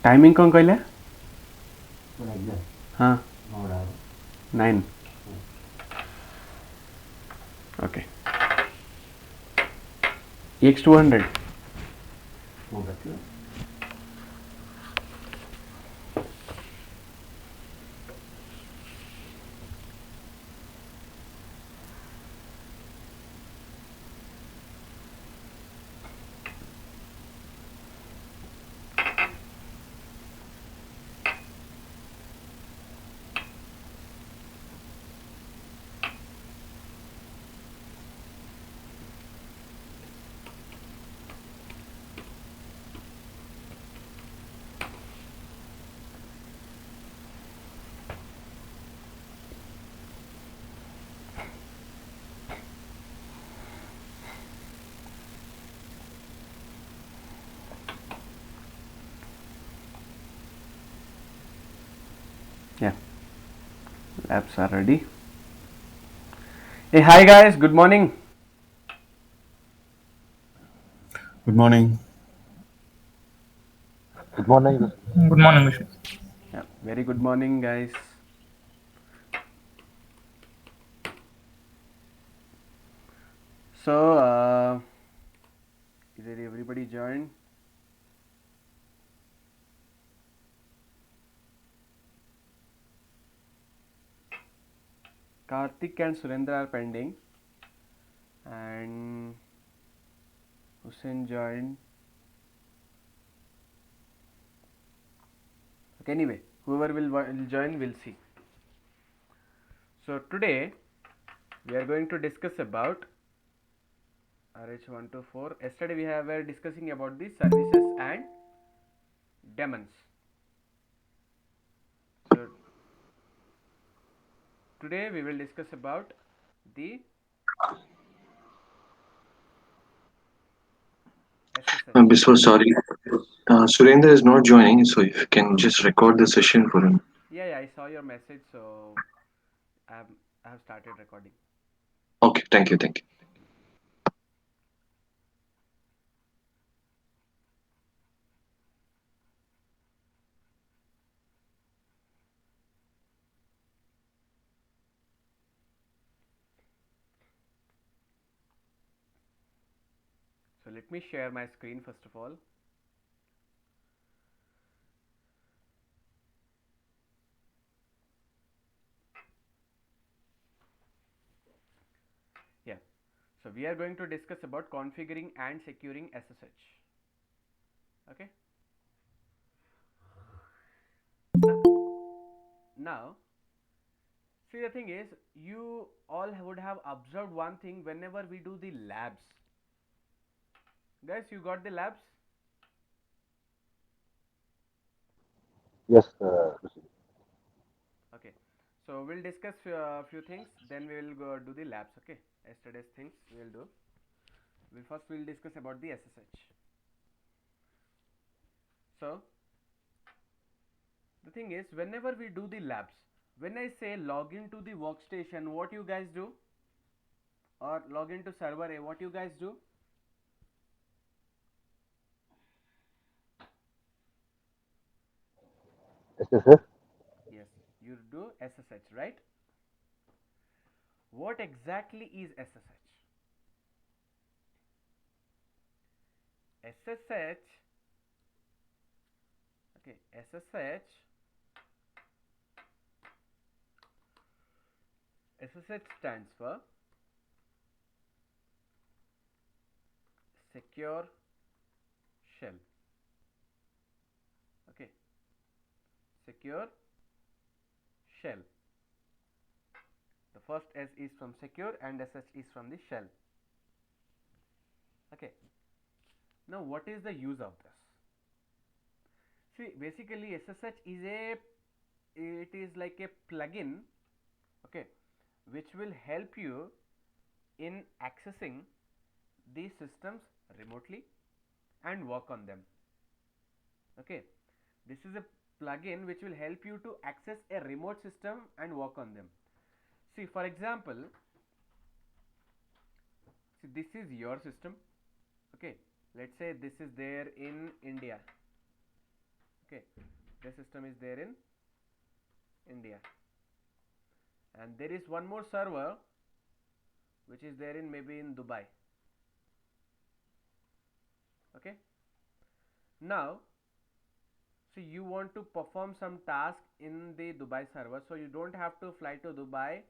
Timing कौन कहले? हाँ 9. Okay. EX200. Yeah, labs are ready. Hey, hi guys, good morning. Good morning. Good morning. Good morning, Vishnu. Yeah, very good morning, guys. So, is everybody joined? Karthik and Surendra are pending, and Hussein joined. Okay, anyway, whoever will join, we'll see. So today we are going to discuss about RH124. Yesterday we were discussing about the services and daemons. So today we will discuss about the I'm SSH. so sorry. Surendra is not joining, so if you can just record the session for him. Yeah, I saw your message, so I have, I have started recording. Okay, thank you, thank you. So let me share my screen first of all. Yeah. So we are going to discuss about configuring and securing SSH. Okay. Now, see, the thing is, you all would have observed one thing whenever we do the labs. Guys, you got the labs? Yes, Okay. So we'll discuss few things, then we will go do the labs. Okay. Yesterday's things we will do. We'll discuss about the SSH. So the thing is, whenever we do the labs, when I say log into the workstation, what you guys do? Or log into server A, what you guys do? SSS. Yes, you do SSH, right? What exactly is SSH? SSH, okay, SSH stands for secure shell. Okay, secure shell. The first S is from secure and SH is from the shell. Okay, now what is the use of this? See, basically SSH is it is like a plugin, okay, which will help you in accessing these systems remotely and work on them. Okay, this is a plugin which will help you to access a remote system and work on them. See, for example, see, this is your system. Okay, let's say this is there in India. Okay, the system is there in India, and there is one more server which is there in maybe in Dubai. Okay, now so you want to perform some task in the Dubai server, so you don't have to fly to Dubai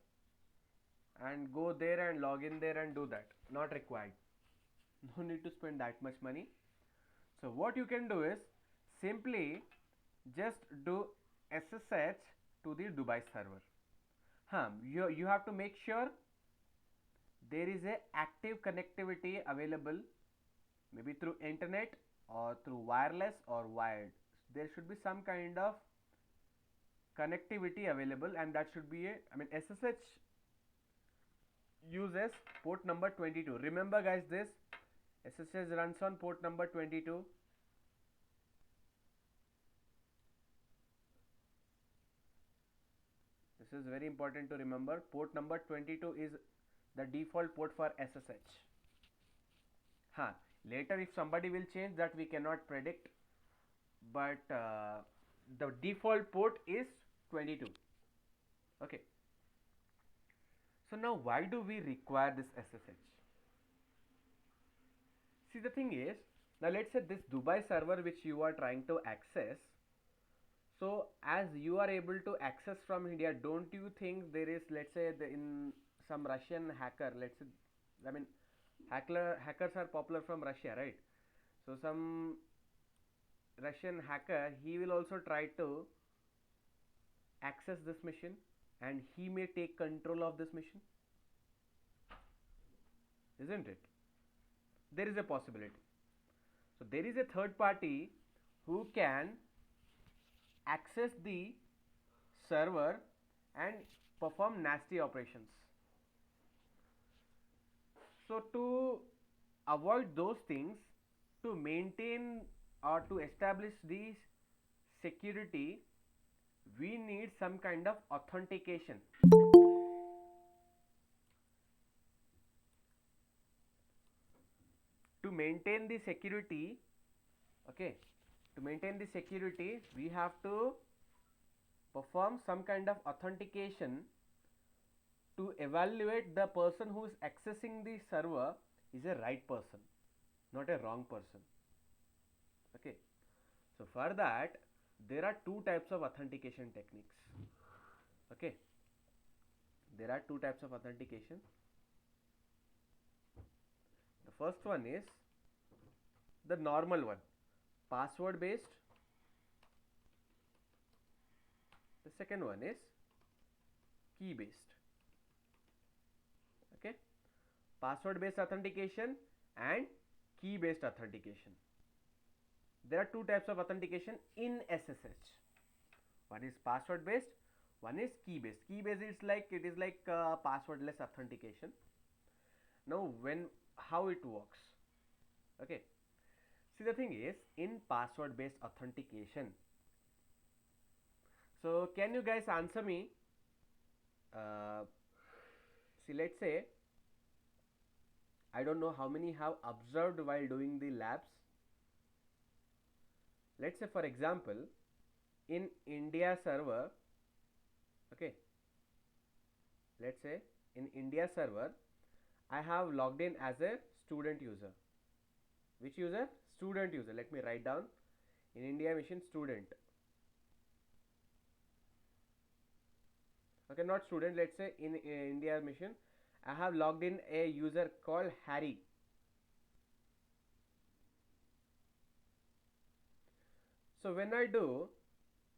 and go there and log in there and do that. Not required. No need to spend that much money. So what you can do is simply just do SSH to the Dubai server. You have to make sure there is a active connectivity available, maybe through internet or through wireless or wired. There should be some kind of connectivity available, and that should be SSH uses port number 22. Remember guys, this SSH runs on port number 22. This is very important to remember. Port number 22 is the default port for SSH. Later if somebody will change that, we cannot predict, but the default port is 22. Okay, so now why do we require this SSH? See, the thing is, now let's say this Dubai server which you are trying to access, so as you are able to access from India, don't you think there is, let's say in some Russian hacker, let's say, hackers are popular from Russia, right? So some Russian hacker, he will also try to access this machine, and he may take control of this machine, isn't it? There is a possibility. So there is a third party who can access the server and perform nasty operations. So to avoid those things, to maintain or to establish the security, we need some kind of authentication. To maintain the security, okay, to maintain the security, we have to perform some kind of authentication to evaluate the person who is accessing the server is a right person, not a wrong person. Okay, so for that there are two types of authentication techniques. Okay, there are two types of authentication. The first one is the normal one, password based. The second one is key based. Okay, password based authentication and key based authentication. There are two types of authentication in SSH. One is password based, one is key based. Key based is like, it is like passwordless authentication. Now how it works? Okay, see, the thing is, in password based authentication, so can you guys answer me? See, let's say I don't know how many have observed while doing the labs. Let's say for example, in India server, okay, let's say in India server I have logged in as a student user. Which user? Student user. Let me write down in India machine student. Okay, not student, let's say in India machine I have logged in a user called Harry. So when I do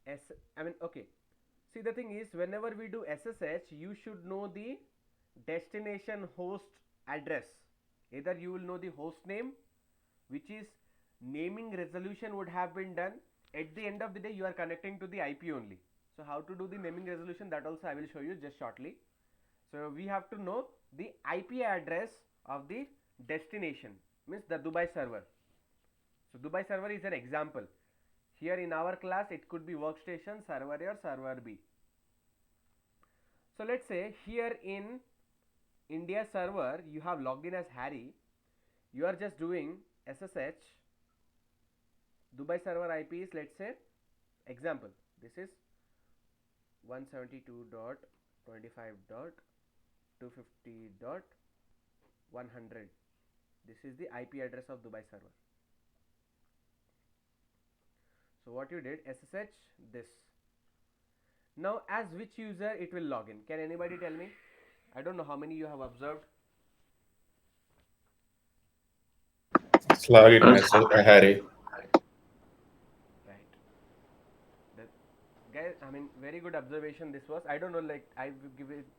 okay, see, the thing is, whenever we do SSH, you should know the destination host address. Either you will know the host name, which is naming resolution would have been done. At the end of the day, you are connecting to the IP only. So how to do the naming resolution, that also I will show you just shortly. So we have to know the IP address of the destination, means the Dubai server. So Dubai server is an example. Here in our class it could be workstation, server A or server B. So let's say here in India server you have logged in as Harry. You are just doing SSH. Dubai server IP is, let's say, Example, this is 172.25.250.100. This is the IP address of Dubai server. So what you did, SSH this. Now as which user it will log in? Can anybody tell me? I don't know how many you have observed. It's login as Harry. Right. The guys, I mean, very good observation this was. I don't know, like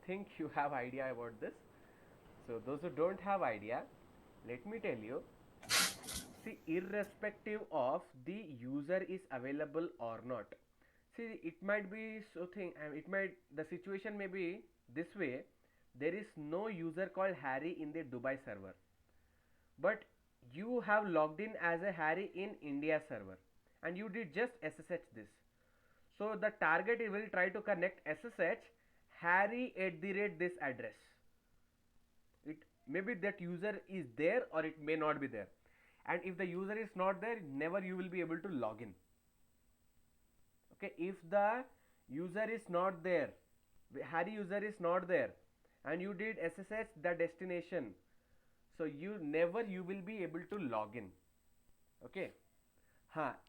think you have idea about this. So those who don't have idea, let me tell you. See, irrespective of the user is available or not. See, it might be something. The situation may be this way. There is no user called Harry in the Dubai server, but you have logged in as a Harry in India server, and you did just SSH this. So the target will try to connect SSH Harry at the rate this address. It maybe that user is there or it may not be there, and if the user is not there, never you will be able to log in. Okay, if the user is not there, Harry user is not there, and you did SSH the destination, so you will be able to log in. Okay.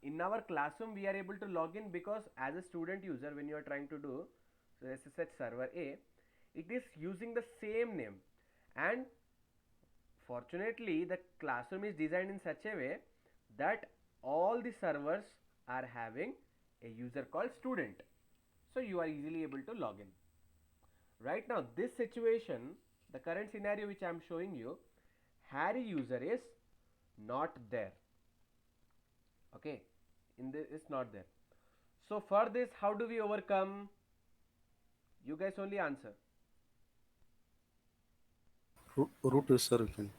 In our classroom we are able to log in because as a student user, when you are trying to do so SSH server A, it is using the same name, and fortunately the classroom is designed in such a way that all the servers are having a user called student, so you are easily able to log in. Right now this situation, the current scenario which I am showing you, Harry user is not there. Okay, in this is not there. So for this, how do we overcome? You guys only answer. Root user you can.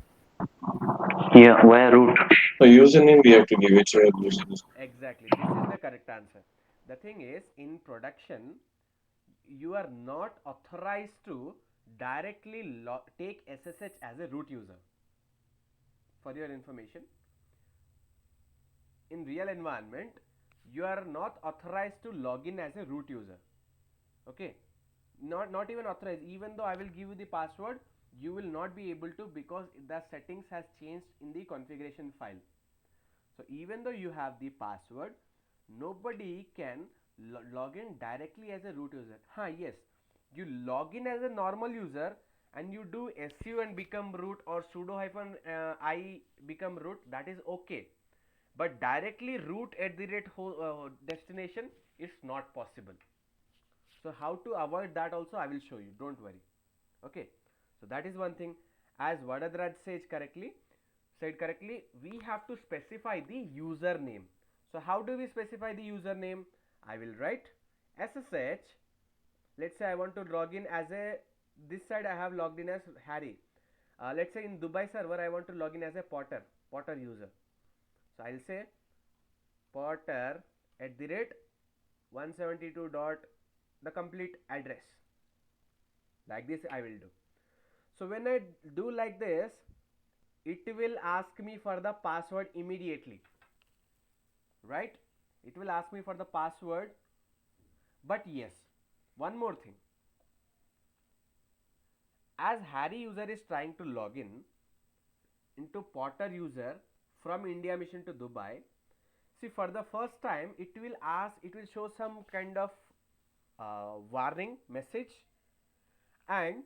Yeah, via root. So username we have to give it to a username. Exactly, this is the correct answer. The thing is, in production, you are not authorized to directly take SSH as a root user. For your information, in real environment, you are not authorized to log in as a root user. Okay, not even authorized. Even though I will give you the password, you will not be able to, because the settings has changed in the configuration file. So even though you have the password, nobody can log in directly as a root user. Yes, you log in as a normal user and you do su and become root, or sudo hyphen I become root, that is okay, but directly root at the rate destination is not possible. So how to avoid that also I will show you, don't worry. Okay, so that is one thing. As Vadadraj said correctly, we have to specify the username. So how do we specify the username? I will write SSH. Let's say I want to log in as a, this side I have logged in as Harry. Let's say in Dubai server I want to log in as a Potter user. So I'll say Potter at the rate 172 dot the complete address. Like this I will do. So when I do like this, it will ask me for the password immediately, right? It will ask me for the password. But yes, one more thing. As Harry user is trying to log in into Potter user from India mission to Dubai, see, for the first time it will show some kind of warning message, and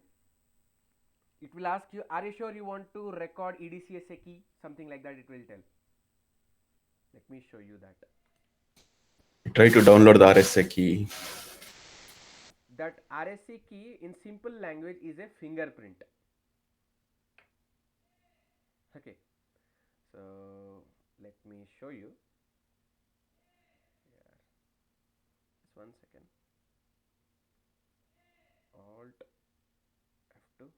it will ask you, are you sure you want to record EDCSA key, something like that it will tell. Let me show you that. Try to download the RSA key. That RSA key in simple language is a fingerprint. Okay, so let me show you. Yeah. Just one second. Alt F2.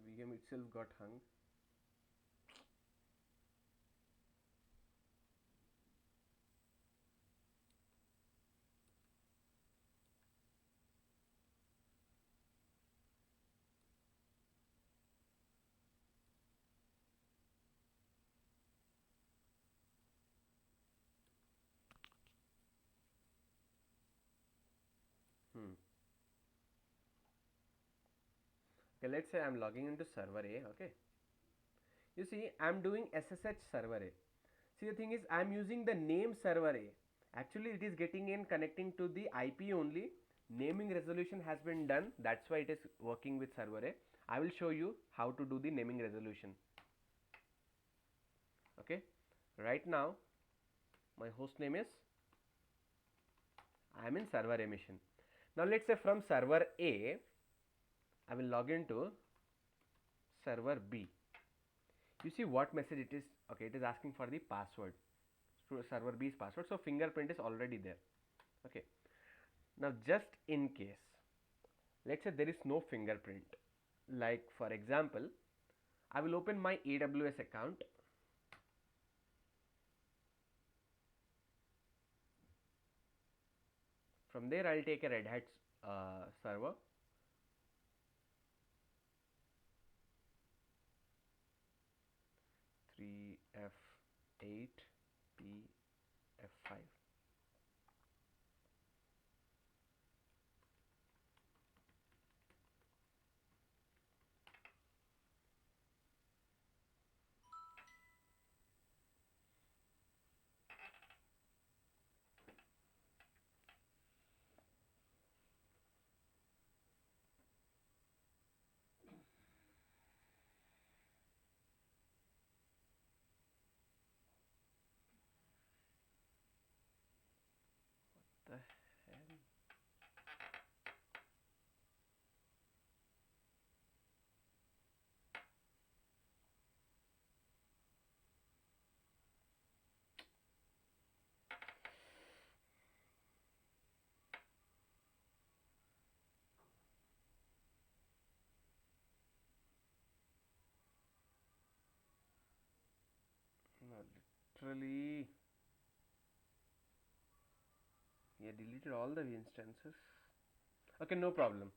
VM itself got hung. Okay, let's say I'm logging into server A. Okay, you see I'm doing SSH server A. See, the thing is I'm using the name server A. Actually it is getting in connecting to the IP only. Naming resolution has been done, that's why it is working with server A. I will show you how to do the naming resolution. Okay, right now my host name is, I am in server A mission. Now let's say from server A I will log into server B. You see what message it is? Okay, it is asking for the password, so server B's password, so fingerprint is already there. Okay, now just in case, let's say there is no fingerprint, like for example I will open my AWS account. From there I'll take a Red Hat server. F8 P-F5. The hell? No, literally, yeah, deleted all the instances. Okay, no problem.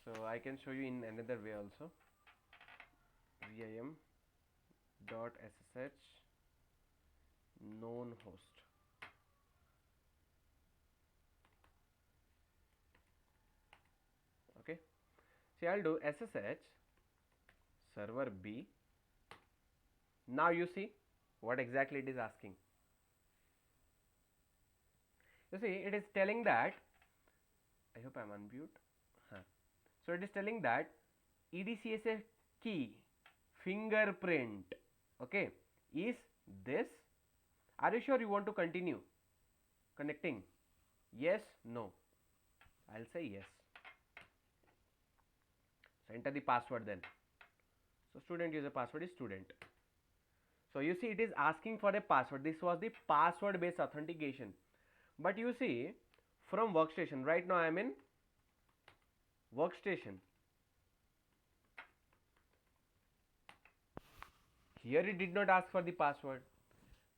So I can show you in another way also. vim dot ssh known host. Okay, see I'll do ssh server B. Now you see what exactly it is asking. You see it is telling that, I hope I'm unmute. So it is telling that EDCSA key fingerprint, okay, is this. Are you sure you want to continue connecting? Yes, no. I'll say yes. So enter the password then. So student user password is student. So you see it is asking for a password. This was the password based authentication. But you see from workstation, right now I am in workstation. Here it did not ask for the password.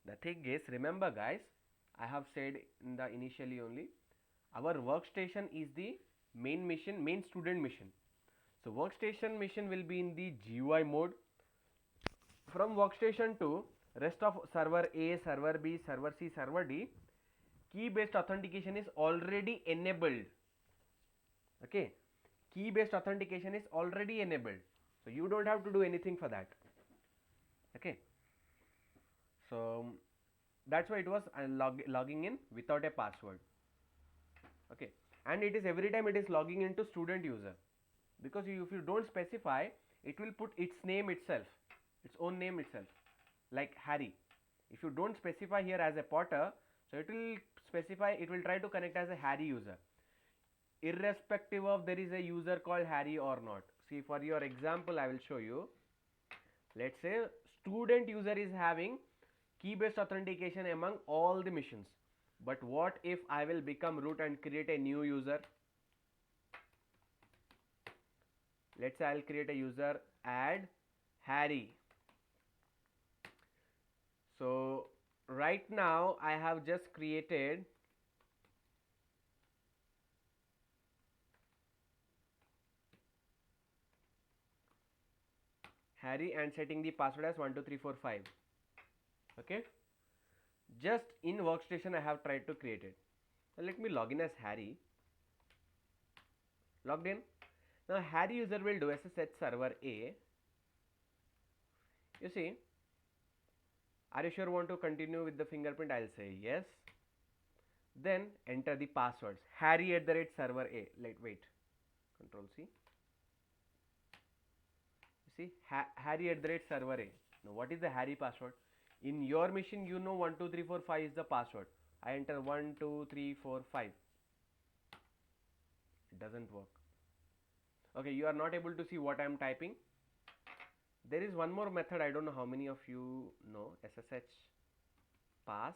The thing is, remember guys, I have said in the initially only, our workstation is the main mission, main student mission. So workstation mission will be in the GUI mode. From workstation to rest of server A, server B, server C, server D, key based authentication is already enabled. Okay, key based authentication is already enabled, so you don't have to do anything for that. Okay, so that's why it was logging in without a password. Okay, and it is every time it is logging into student user, because if you don't specify, it will put its name itself, its own name itself, like Harry. If you don't specify here as a Potter, so it will specify, it will try to connect as a Harry user, irrespective of there is a user called Harry or not. See, for your example I will show you. Let's say student user is having key based authentication among all the missions, but what if I will become root and create a new user? let's say I'll create a user, add Harry. So right now I have just created Harry and setting the password as 12345. Okay, just in workstation I have tried to create it. Now let me log in as Harry. Logged in. Now Harry user will do SSH server A. You see, are you sure want to continue with the fingerprint? I'll say yes. Then enter the passwords. Harry @ server A. Wait. Control C. You see, Harry @ server A. Now what is the Harry password? In your machine, you know 12345 is the password. I enter 12345. It doesn't work. Okay, you are not able to see what I am typing. There is one more method, I don't know how many of you know. SSH pass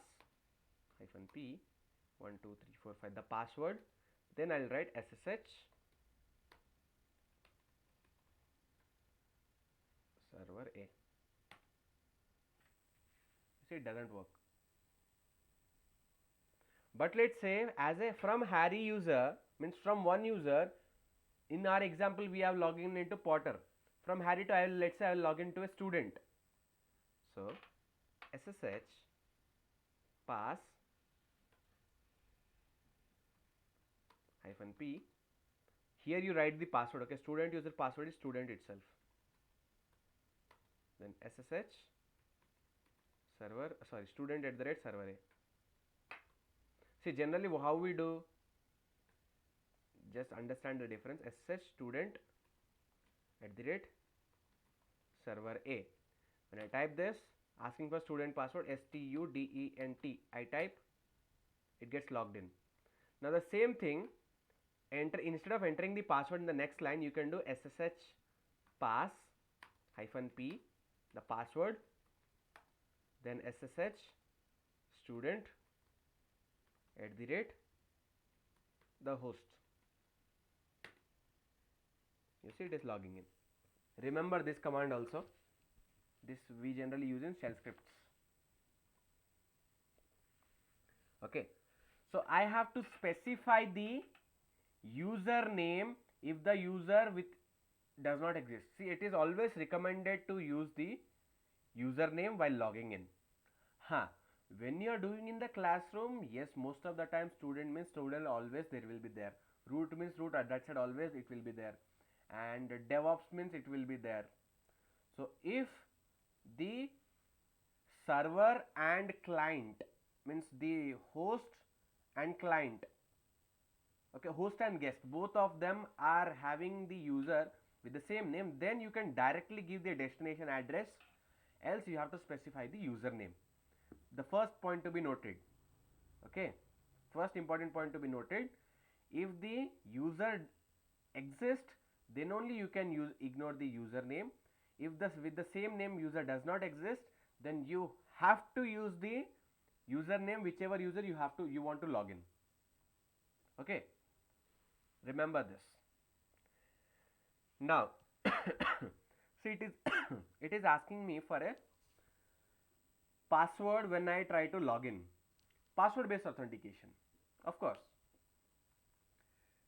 -p 12345, the password. Then I'll write SSH server A. See, it doesn't work. But let's say as a from Harry user, means from one user, in our example we have logged into Potter. From Harry to let's say I will log into a student. So SSH pass -p. Here you write the password. Okay, student user password is student itself. Then SSH server, student @ server A. See, generally how we do, just understand the difference. SSH student @ server A. When I type this, asking for student password, STUDENT, I type, it gets logged in. Now the same thing, instead of entering the password in the next line, you can do SSH pass -p, the password, then SSH student @ the host. You see, it is logging in. Remember this command also. This we generally use in shell scripts. Okay, so I have to specify the username if the user does not exist. See, it is always recommended to use the username while logging in. When you are doing in the classroom, yes, most of the time student means student, always there will be there. Root means root, at that side always it will be there. And DevOps means it will be there. So if the server and client, means the host and client, okay, host and guest, both of them are having the user with the same name, then you can directly give the destination address, else you have to specify the username. The first point to be noted, okay, first important point to be noted, if the user exists, then only you can ignore the username. If with the same name user does not exist, then you have to use the username, whichever user you want to log in. Okay, remember this. Now see, it is asking me for a password when I try to log in. Password based authentication, of course.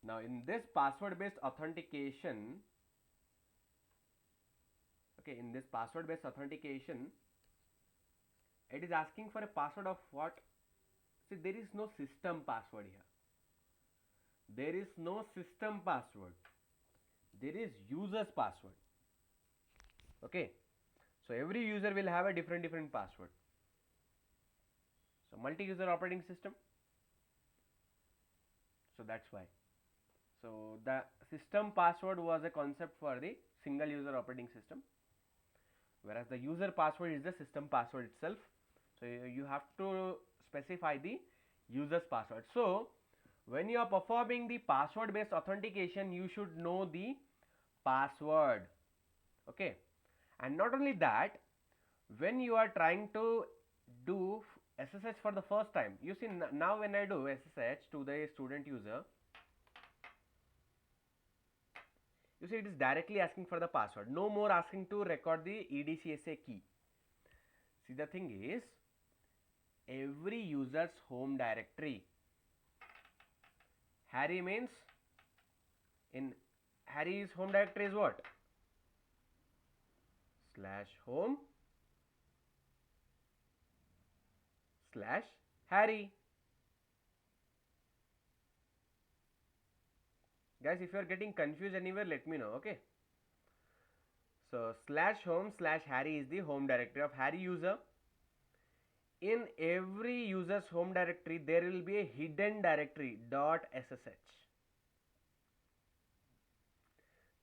Now in this password based authentication, okay, in this password based authentication, it is asking for a password of what? See, there is no system password here. There is no system password. There is user's password. Okay, so every user will have a different password. So multi-user operating system. So that's why. So the system password was a concept for the single user operating system, whereas the user password is the system password itself. So you have to specify the user's password. So when you are performing the password based authentication, you should know the password. Okay, and not only that, when you are trying to do SSH for the first time, you see, now when I do SSH to the student user, You see, it is directly asking for the password. No more asking to record the EDCSA key. See, the thing is, every user's home directory, Harry means, in Harry's home directory is what? /home /Harry. Guys, if you are getting confused anywhere, let me know, okay? So /home /Harry is the home directory of Harry user. In every user's home directory, there will be a hidden directory .ssh.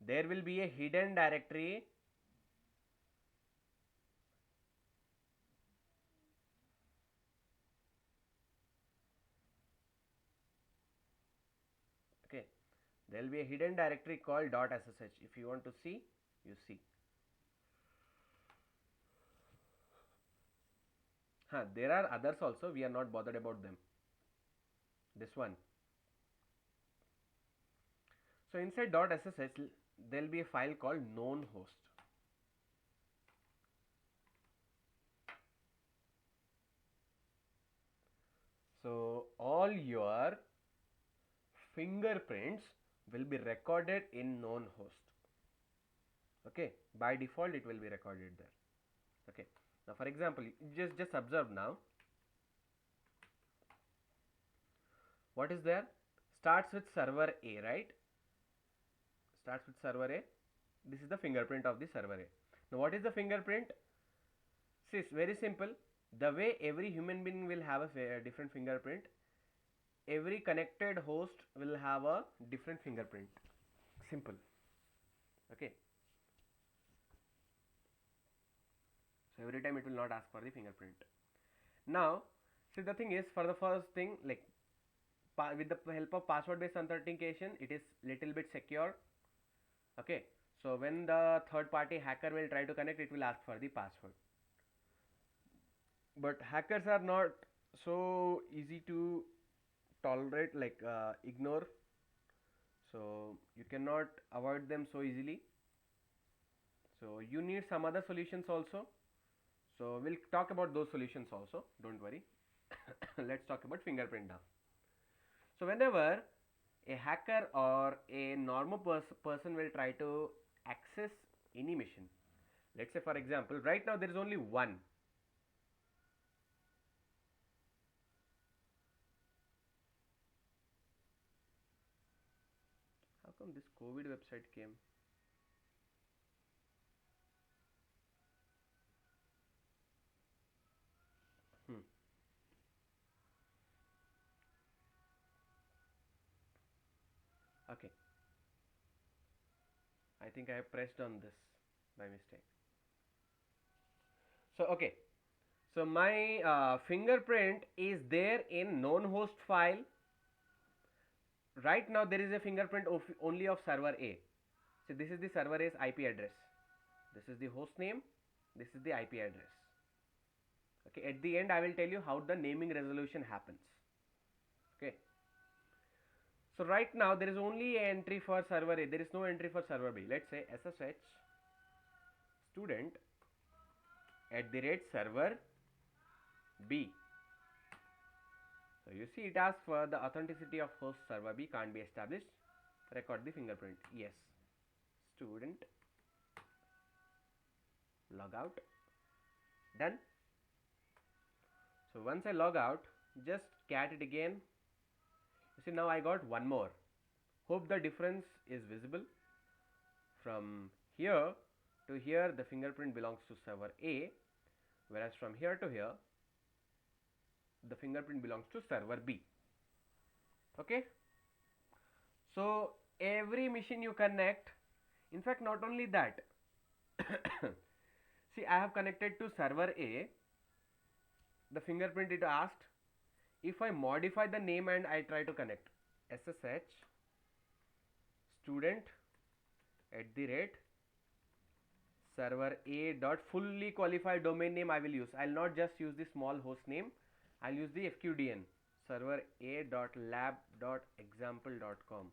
There will be a hidden directory okay. There will be a hidden directory called .ssh. If you want to see, you see. There are others also, we are not bothered about them. This one. So inside .ssh, there will be a file called known host. So all your fingerprints will be recorded in known host. Okay, by default it will be recorded there. Okay, now for example, just observe now. What is there? Starts with server A, right? Starts with server A. This is the fingerprint of the server A. Now what is the fingerprint? See, it's very simple. The way every human being will have a different fingerprint, every connected host will have a different fingerprint. Simple. Okay. So every time it will not ask for the fingerprint. Now, see, the thing is, for the first thing, like with the help of password based authentication, it is little bit secure. Okay. So when the third party hacker will try to connect, it will ask for the password. But hackers are not so easy to tolerate, like ignore. So you cannot avoid them so easily. So you need some other solutions also. So we'll talk about those solutions also, don't worry. Let's talk about fingerprint now. So whenever a hacker or a normal person will try to access any machine, let's say for example, right now there is only one. How come this COVID website came? Okay, I think I have pressed on this by mistake. So okay, so my fingerprint is there in known host file. Right now there is a fingerprint of only of server A. So this is the server A's IP address. This is the host name. This is the IP address. Okay, at the end I will tell you how the naming resolution happens. Okay. So right now there is only an entry for server A. There is no entry for server B. Let's say SSH student @server B. So you see, it asks for the authenticity of host server B can't be established. Record the fingerprint. Yes. Student log out. Done. So once I log out, just cat it again. You see, now I got one more. Hope the difference is visible. From here to here, the fingerprint belongs to server A, whereas from here to here, the fingerprint belongs to server B. Okay. So every machine you connect, in fact not only that, see, I have connected to server A. The fingerprint, it asked, if I modify the name and I try to connect SSH student @server A dot fully qualified domain name I will use. I will not just use the small host name. I will use the FQDN server A.lab.example.com.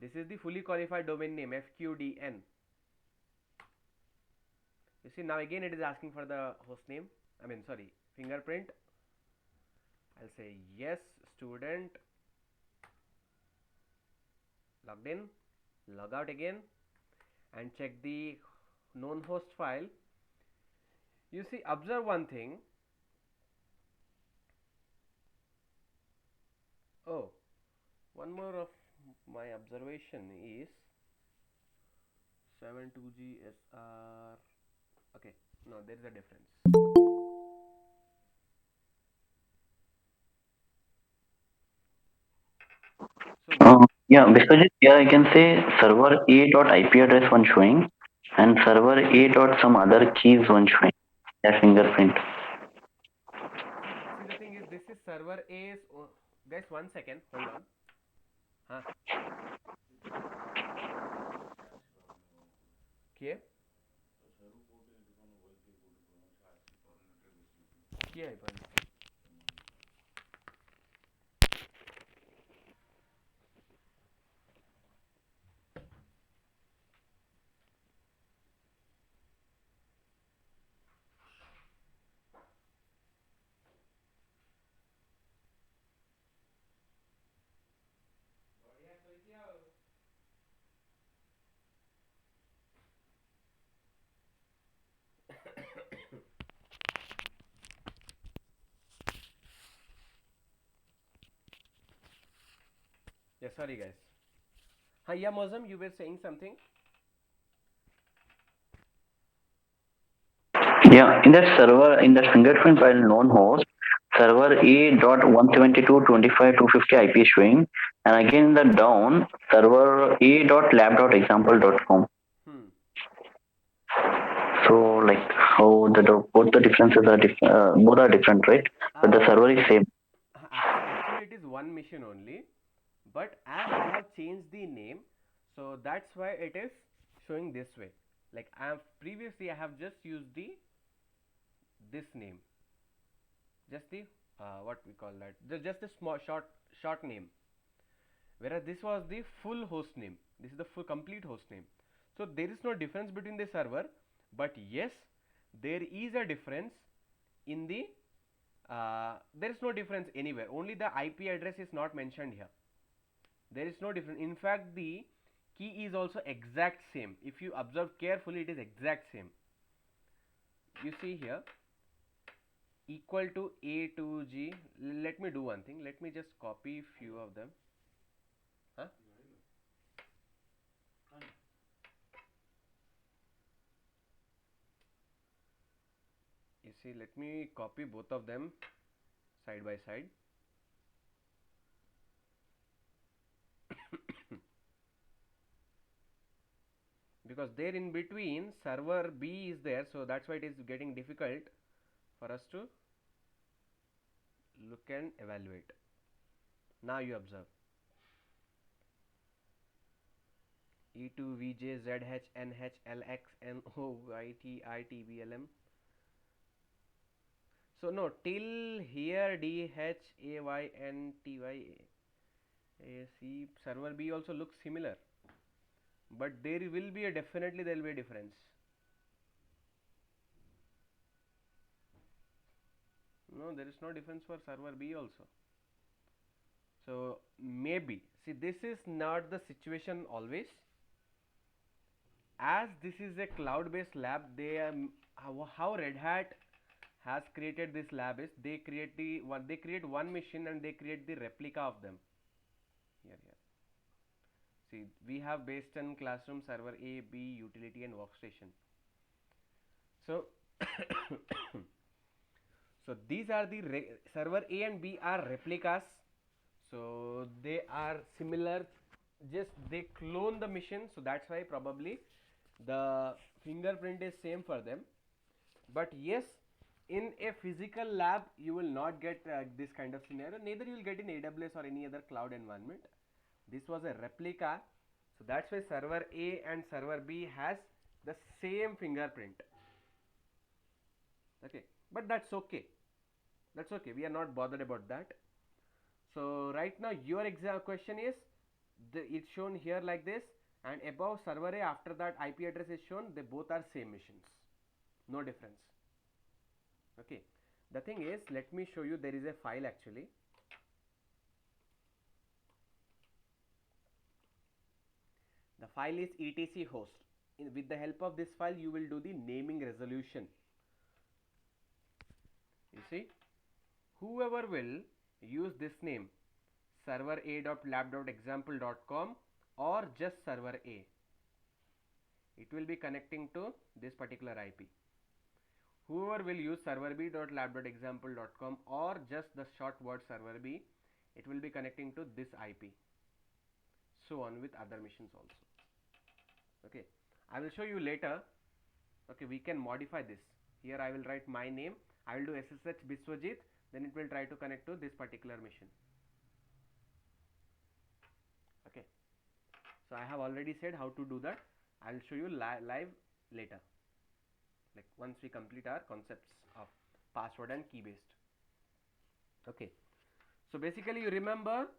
This is the fully qualified domain name, FQDN. You see, now again it is asking for the host name, fingerprint. I'll say yes, student, logged in, log out again, and check the known host file. You see, observe one thing. Oh, one more of my observation is 72GSR. Okay, no, there is a difference. So Yeah, because here I can say server A dot IP address one showing and server A dot some other keys one showing. That fingerprint. see, the thing is, this is server A's. Guys, 1 second, hold on. Huh? Okay. क्या है पर? Yeah, sorry guys. Hi, yeah, Mozam, you were saying something? Yeah, in that server, in that fingerprint file known host, server A dot 172.25.250 IP is showing, and again in the down, server A dot lab dot example dot com. So like how both the differences are both are different, right? But the server is same. Actually, it is one mission only, but as I have changed the name, so that's why it is showing this way. Like previously I have just used this name, just the what we call that, just the small short name, whereas this was the full host name. This is the full complete host name. So there is no difference between the server, but yes, there is a difference in the there is no difference anywhere, only the IP address is not mentioned here. There is no difference. In fact, the key is also exact same. If you observe carefully, it is exact same. You see here, equal to A to G. Let me do one thing. Let me just copy few of them. Huh? You see, let me copy both of them side by side. Because there in between server B is there, so that's why it is getting difficult for us to look and evaluate. Now you observe E2 VJ ZH NH LX NO YT ITBLM. So no, till here DH AY NTY AC server B also looks similar, but there will be definitely there will be a difference. No, there is no difference for server B also. So maybe, see, this is not the situation always. As this is a cloud based lab, they are how Red Hat has created this lab is they create one machine and they create the replica of them. Here. See, we have based on classroom, server A, B, utility and workstation. So so these are the server A and B are replicas. So they are similar, just they clone the mission, so that's why probably the fingerprint is same for them. But yes, in a physical lab you will not get this kind of scenario, neither you will get in AWS or any other cloud environment. This was a replica, so that's why server A and server B has the same fingerprint. Okay, but that's okay, we are not bothered about that. So right now your exam question is it's shown here like this, and above server A, after that IP address is shown, they both are same missions, no difference. Okay, the thing is, let me show you, there is a file actually. The file is etc host. With the help of this file, you will do the naming resolution. You see, whoever will use this name, server a.lab.example.com or just server A, it will be connecting to this particular IP. Whoever will use server b.lab.example.com or just the short word server B, it will be connecting to this IP. So on with other missions also. Okay, I will show you later. Okay, we can modify this. Here I will write my name, I will do SSH Biswajit, then it will try to connect to this particular mission. Okay, so I have already said how to do that. I will show you live later, like once we complete our concepts of password and key based. Okay, so basically you remember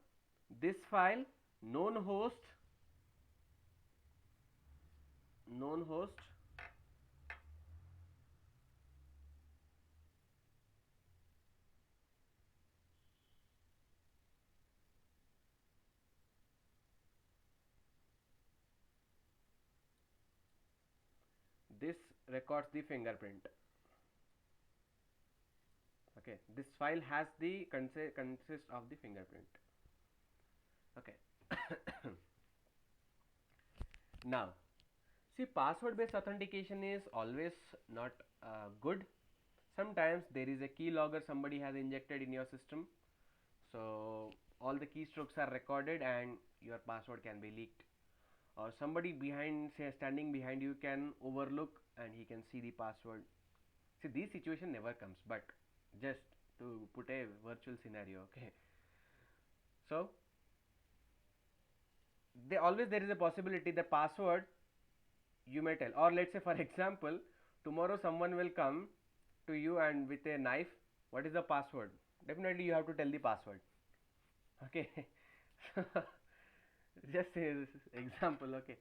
this file, known host, this records the fingerprint. Okay, this file has the consist of the fingerprint. Okay. Now see, password based authentication is always not good. Sometimes there is a keylogger somebody has injected in your system, so all the keystrokes are recorded and your password can be leaked, or somebody behind, say standing behind you, can overlook and he can see the password. See, this situation never comes, but just to put a virtual scenario. Okay, so there is a possibility the password you may tell, or let's say for example, tomorrow someone will come to you and with a knife, what is the password? Definitely you have to tell the password. Okay. Just an example. Okay,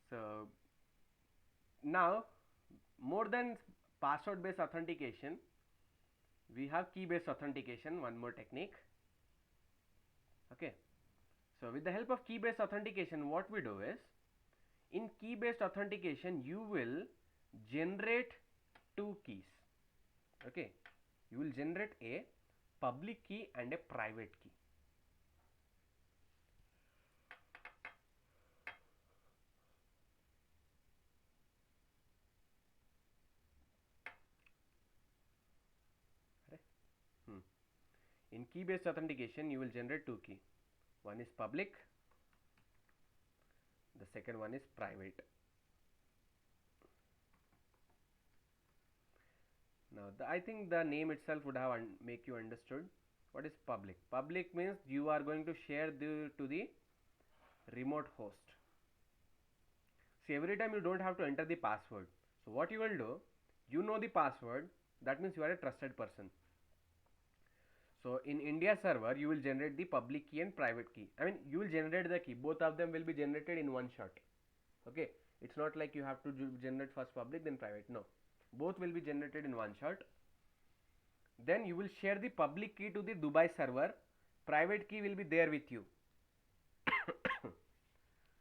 so now more than password based authentication, we have key based authentication, one more technique. Okay, so with the help of key based authentication, what we do is, in key based authentication you will generate two keys. Okay, you will generate a public key and a private key. In key based authentication you will generate two keys. One is public, the second one is private. Now I think the name itself would have make you understood what is public. Public means you are going to share to the remote host. See, every time you don't have to enter the password. So what you will do, you know the password, that means you are a trusted person. So in India server, you will generate the public key and private key. I mean, you will generate the key. Both of them will be generated in one shot. Okay, it's not like you have to generate first public then private. No, both will be generated in one shot. Then you will share the public key to the Dubai server. Private key will be there with you.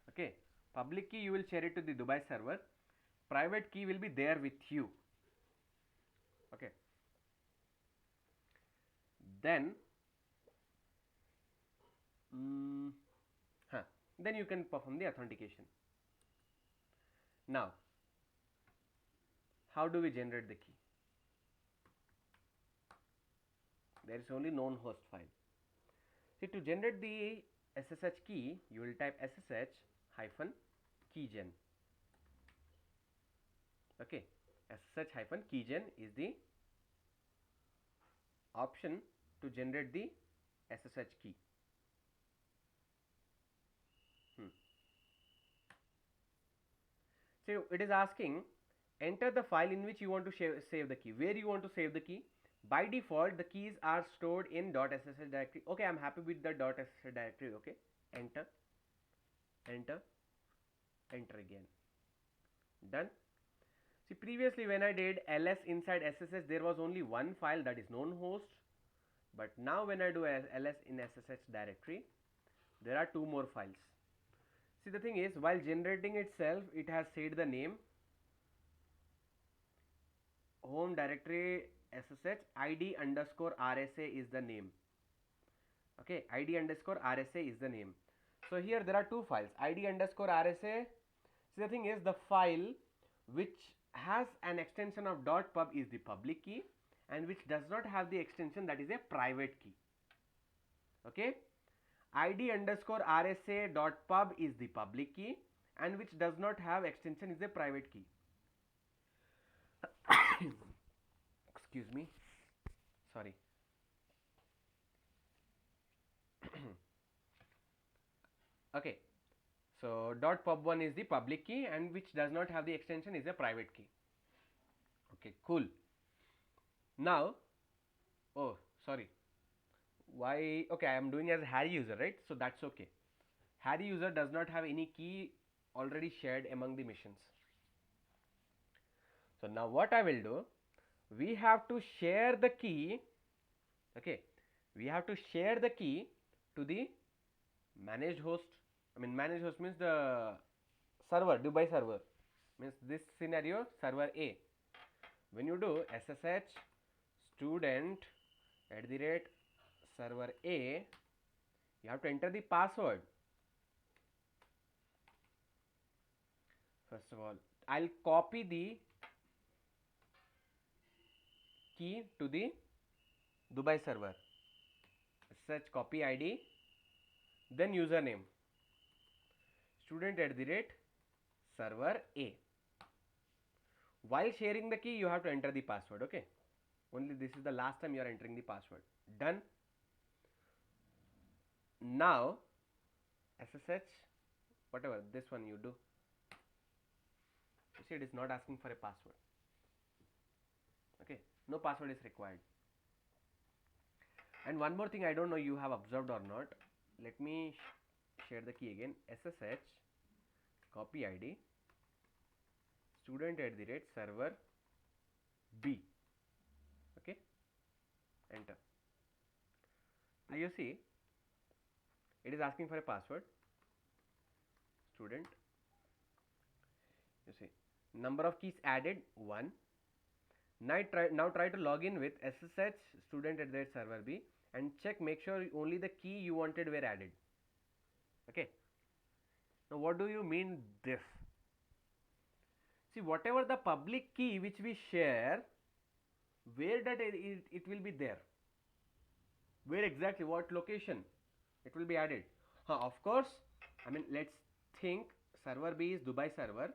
Okay, public key you will share it to the Dubai server. Private key will be there with you. Okay. Then then you can perform the authentication. Now how do we generate the key? There is only known host file. See, to generate the SSH key, you will type SSH-keygen. Okay, SSH-keygen is the option to generate the SSH key. So it is asking, enter the file in which you want to save the key. Where you want to save the key? By default, the keys are stored in .ssh directory. Okay, I am happy with the .ssh directory. Okay, enter, enter, enter again. Done. See, previously when I did ls inside SSH, there was only one file, that is known host, but now when I do ls in SSH directory, there are two more files. See, the thing is, while generating itself, it has said the name, home directory SSH id underscore RSA is the name. Okay, id underscore RSA is the name. So here there are two files, id underscore RSA. See, the thing is, the file which has an extension of .pub is the public key, and which does not have the extension, that is a private key. Okay, id underscore RSA dot pub is the public key, and which does not have extension is a private key. Excuse me, sorry. Okay, so .pub1 is the public key, and which does not have the extension is a private key. Okay, cool. Now, oh sorry, why, okay, I am doing as Harry user, right? So that's okay. Harry user does not have any key already shared among the missions. So now what I will do, we have to share the key. Okay, we have to share the key to the managed host. I mean, managed host means the server, Dubai server, means this scenario server A. When you do SSH student @server A, you have to enter the password. First of all, I'll copy the key to the Dubai server. SSH copy ID, then username, student @server A. While sharing the key, you have to enter the password. Okay, only this is the last time you are entering the password. Done. Now SSH, whatever this one you do, you see it is not asking for a password. Okay, no password is required. And one more thing, I don't know you have observed or not, let me share the key again. SSH copy ID, student @server B. Okay, enter. Now you see it is asking for a password. Student, you see number of keys added 1. Now try to log in with SSH student @server B and check, make sure only the key you wanted were added. Okay, now what do you mean this? See, whatever the public key which we share, where that it will be there, where exactly, what location it will be added. Of course, I mean, let's think server B is Dubai server,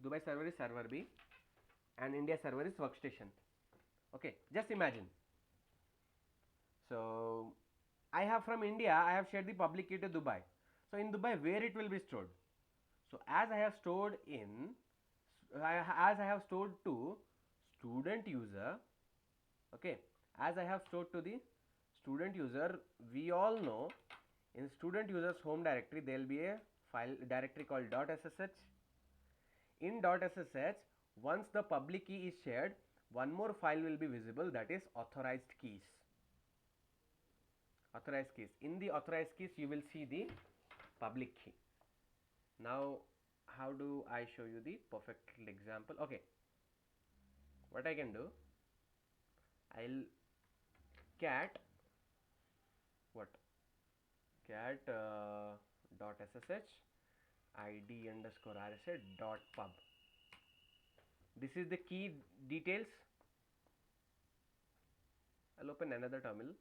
Dubai server is server B, and India server is workstation. Okay, just imagine. So I have from India, I have shared the public key to Dubai. So in Dubai, where it will be stored? So as I have stored to student user, okay, as I have stored to the student user, we all know in student user's home directory there will be a file directory called .ssh. In .ssh, once the public key is shared, one more file will be visible, that is authorized keys. Authorized keys. In the authorized keys, you will see the public key. Now, how do I show you the perfect example? Okay, what I can do, I'll cat .ssh id underscore RSA .pub. This is the key details. I'll open another terminal.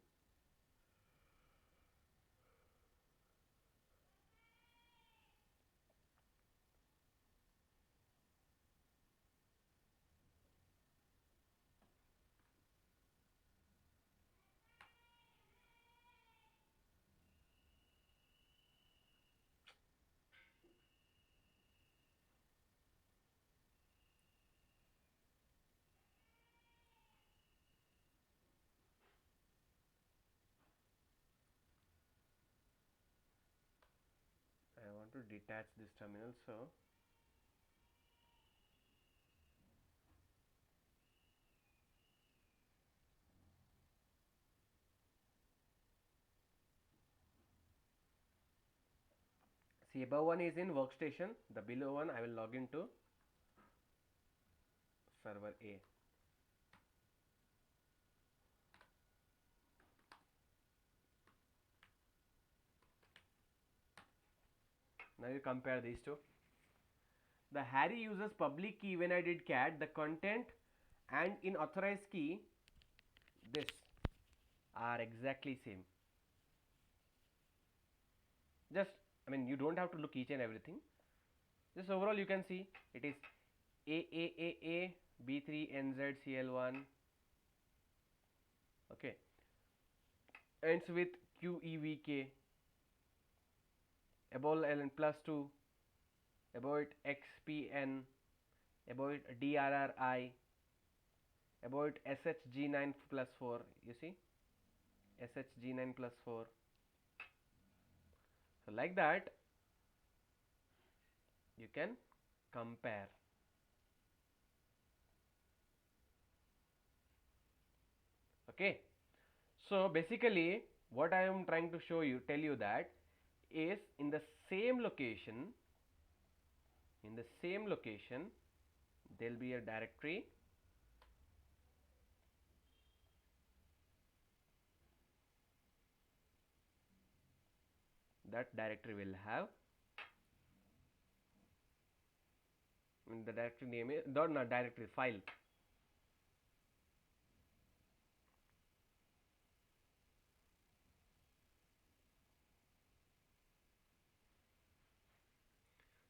to detach this terminal. So see, above one is in workstation, the below one I will log into server A. Now you compare these two. The Harry uses public key when I did cat, the content and in authorized key this are exactly same. Just, I mean, you don't have to look each and everything. Just overall you can see it is AAAA B3NZCL1. Okay, ends with QEVK, above ln plus 2, above it XPN, above it DRRI, above it SHG9 plus 4. You see, SHG9 plus 4. So like that you can compare. Okay, so basically what I am trying to tell you that is in the same location, there will be a directory that directory will have, the directory name is not directory, file.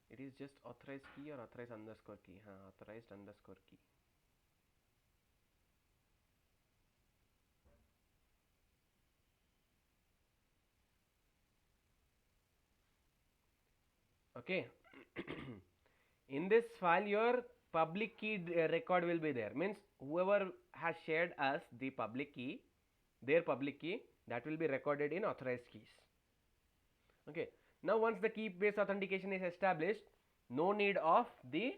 It is just authorized key or authorized underscore key. Authorized underscore key. Okay. In this file your public key record will be there, means whoever has shared us the public key, their public key, that will be recorded in authorized keys. Okay, now once the key based authentication is established, no need of the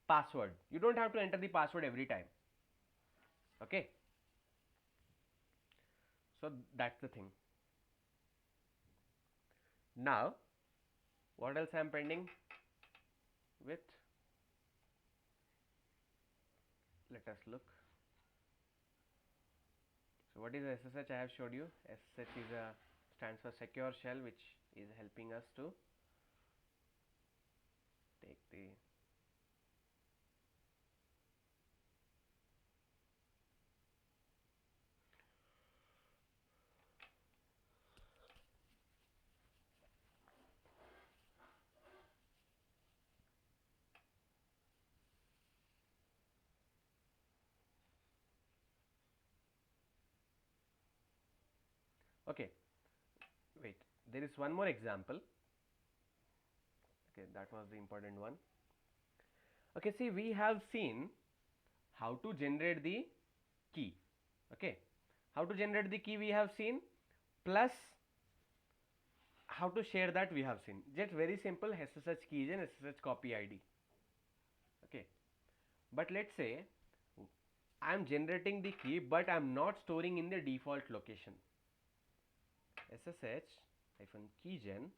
password. You don't have to enter the password every time. Okay, so that's the thing. Now what else I am pending with? Let us look. So what is SSH? I have showed you. SSH is stands for secure shell, which is helping us to take the okay, wait, there is one more example. Okay, that was the important one. Okay, see, we have seen how to generate the key. Okay, how to generate the key we have seen, plus how to share that we have seen. Just very simple, SSH keys and SSH copy ID. Okay, but let's say I am generating the key but I am not storing in the default location. SSH -keygen,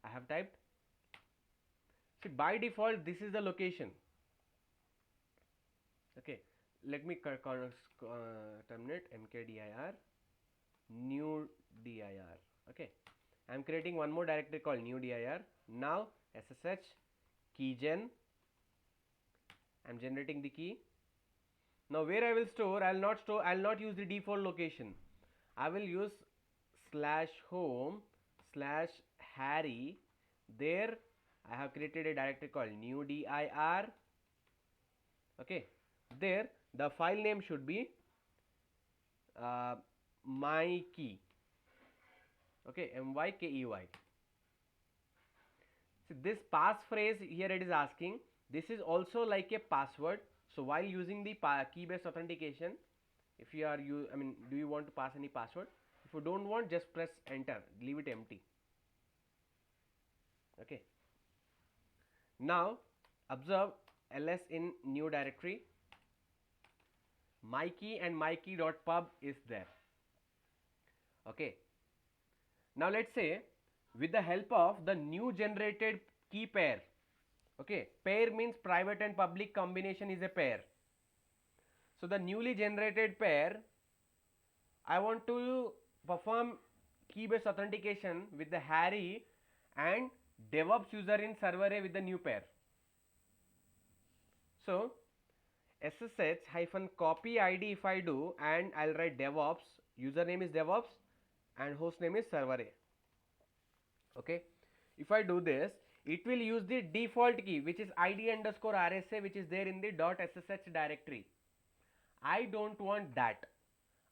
I have typed. See, by default this is the location. Okay, let me terminate mkdir new dir. Okay, I am creating one more directory called new dir. Now SSH keygen, I am generating the key. Now where I will store, I will not use the default location. I will use /home/Harry. There I have created a directory called new dir. Okay, there the file name should be my key. Okay, mykey. So this passphrase here it is asking, this is also like a password. So while using the key based authentication, if you are do you want to pass any password? If you don't want, just press enter, leave it empty. Okay. Now observe ls in new directory, my key and my key.pub is there. Okay. Now let's say with the help of the new generated key pair, okay, pair means private and public combination is a pair. So the newly generated pair, I want to perform key based authentication with the Harry and DevOps user in server A with the new pair. So SSH hyphen copy ID if I do, and I'll write DevOps, username is DevOps and host name is server A. Okay. If I do this, it will use the default key which is id underscore RSA, which is there in the .ssh directory. I don't want that.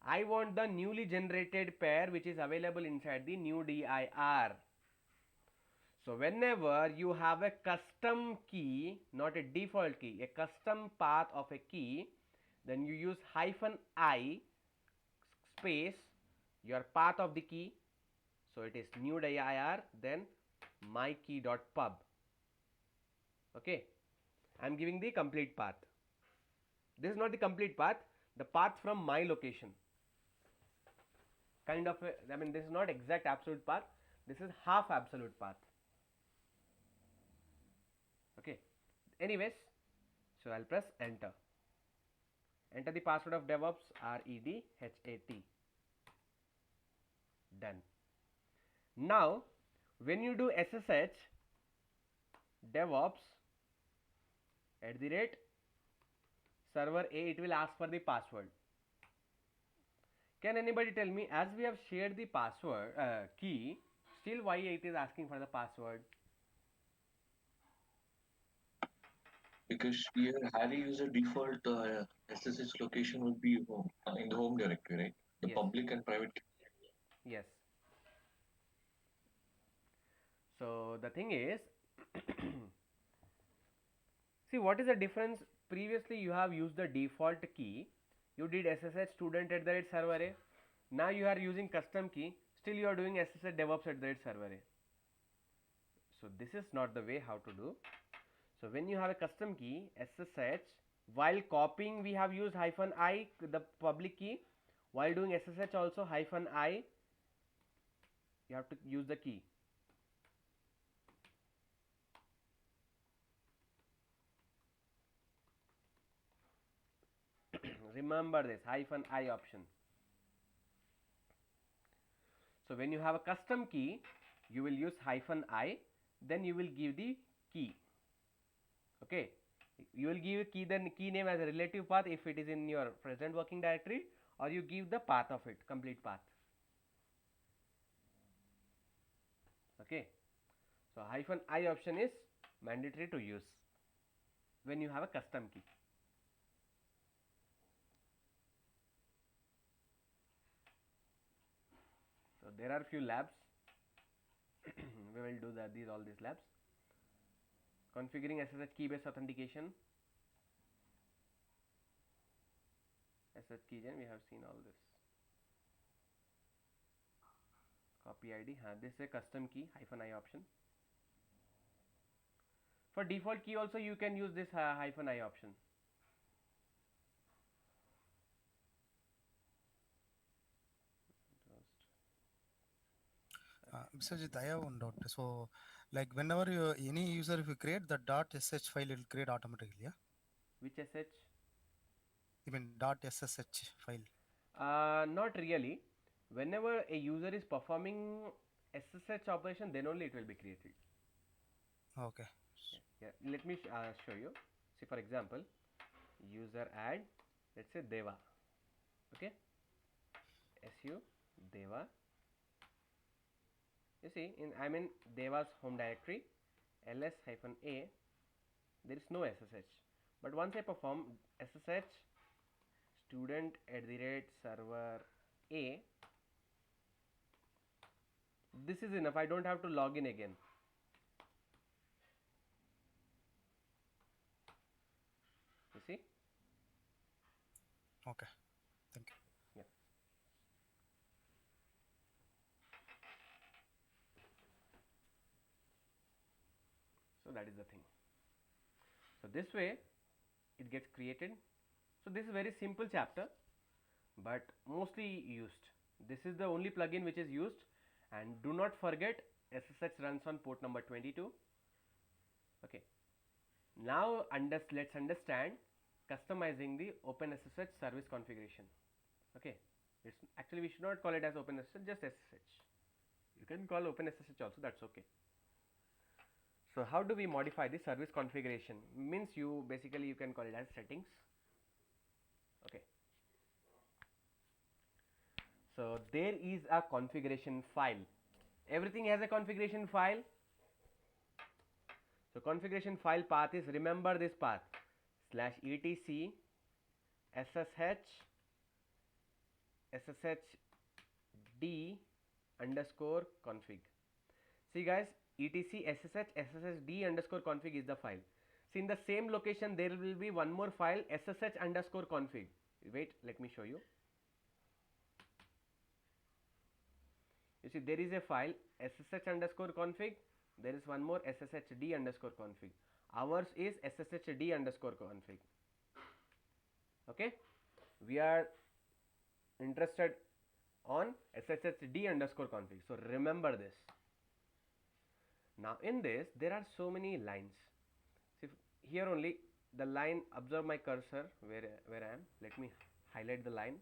I want the newly generated pair which is available inside the new dir. So whenever you have a custom key, not a default key, a custom path of a key, then you use hyphen I space your path of the key. So it is new dir, then my key.pub. Okay, I am giving the complete path. This is not the complete path, the path from my location. Kind of a, I mean, this is not exact absolute path, this is half absolute path. Okay, anyways, so I'll press enter. Enter the password of DevOps, REDHAT. Done. Now when you do SSH DevOps @ server A, it will ask for the password. Can anybody tell me, as we have shared the password key, still why it is asking for the password? Because here Harry user default SSH location would be home, in the home directory, right? The Yes. public and private. Yes. So the thing is, see what is the difference? Previously you have used the default key, you did SSH student @ server A. Now you are using custom key, still you are doing SSH DevOps @ server A. So this is not the way how to do. So when you have a custom key SSH, while copying we have used hyphen I, the public key. While doing SSH also hyphen I, you have to use the key. Remember this hyphen I option. So when you have a custom key, you will use hyphen I, then you will give the key. Okay, you will give key, then key name as a relative path if it is in your present working directory, or you give the path of it, complete path. Okay, so hyphen I option is mandatory to use when you have a custom key. So there are few labs. We will do that, all these labs. Configuring SSH key based authentication, SSH keygen, we have seen all this. Copy ID, this is a custom key hyphen I option. For default key also you can use this hyphen I option. Mr. Jit, I have one doubt. So, like whenever any user if you create the .sh file, it will create automatically, yeah? Which SH? I mean .ssh file. Not really. Whenever a user is performing SSH operation, then only it will be created. Okay. Yeah. Let me show you. See, for example, user add, let's say Deva. Okay, su Deva. You see, I'm in Deva's home directory, ls-a, there is no SSH. But once I perform SSH student @ server A, this is enough. I don't have to log in again. You see? Okay. Thank you. Yeah. this way it gets created. So this is very simple chapter, but mostly used. This is the only plugin which is used, and do not forget SSH runs on port number 22. Okay. Now let's understand customizing the OpenSSH service configuration. Okay. It's actually, we should not call it as OpenSSH, just SSH. You can call OpenSSH also, that's okay. So how do we modify the service configuration? Means you basically you can call it as settings. Okay. So there is a configuration file. Everything has a configuration file. So configuration file path is, remember this path, /etc sshd underscore config. See guys, etc sshd underscore config is the file. See, in the same location there will be one more file, ssh underscore config. Wait, let me show you. You see, there is a file ssh underscore config. There is one more sshd underscore config. Ours is sshd underscore config. Okay, we are interested on sshd underscore config. So remember this. Now in this there are so many lines. See, here only the line, observe my cursor where I am. Let me highlight the line.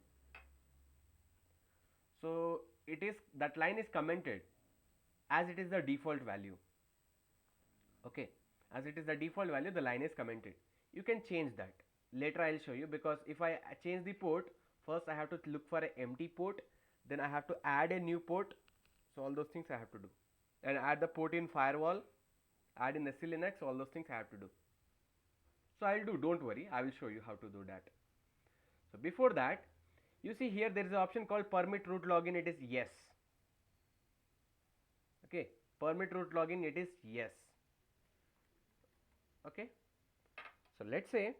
So it is, that line is commented as it is the default value. Okay, as it is the default value, the line is commented. You can change that. Later I will show you, because if I change the port, first I have to look for an empty port, then I have to add a new port. So all those things I have to do, and add the port in firewall, add in SE Linux, all those things I have to do. So I will do, don't worry, I will show you how to do that. So before that, you see here there is an option called permit root login. It is yes. Okay, permit root login, it is yes. Okay, so let's say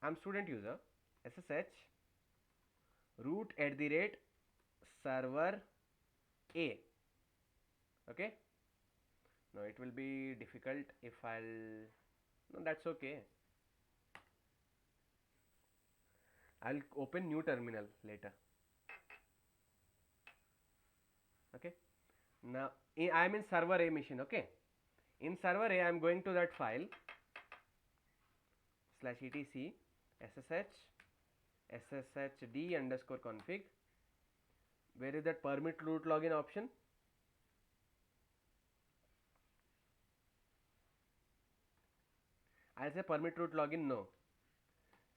I'm student user, SSH root @server A. Okay, now it will be difficult if I'll, no, that's okay. I'll open new terminal later. Okay, now I am in server A machine. Okay, in server A I am going to that file /etc sshd underscore config. Where is that permit root login option? I'll say permit root login no.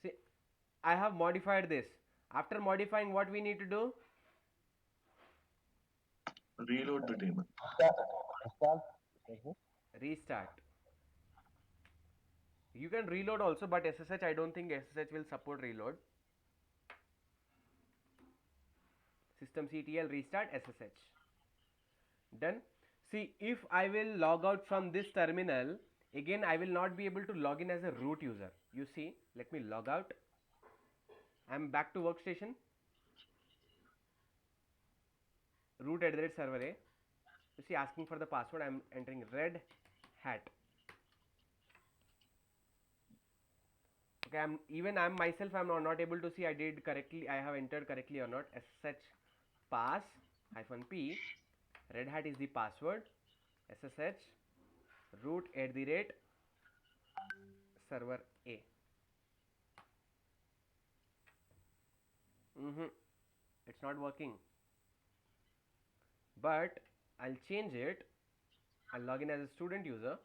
See, I have modified this. After modifying, what we need to do? Reload the daemon. Restart. You can reload also, but SSH, I don't think SSH will support reload. systemctl restart SSH. Done. See, if I will log out from this terminal, again I will not be able to log in as a root user. You see, let me log out. I am back to workstation. Root @server A. You see, asking for the password. I am entering Red Hat. Okay, I am myself, I am not able to see I did correctly, I have entered correctly or not. SSH pass -p, Red Hat is the password, SSH root @server A. It's not working, but I'll change it. I'll log in as a student user.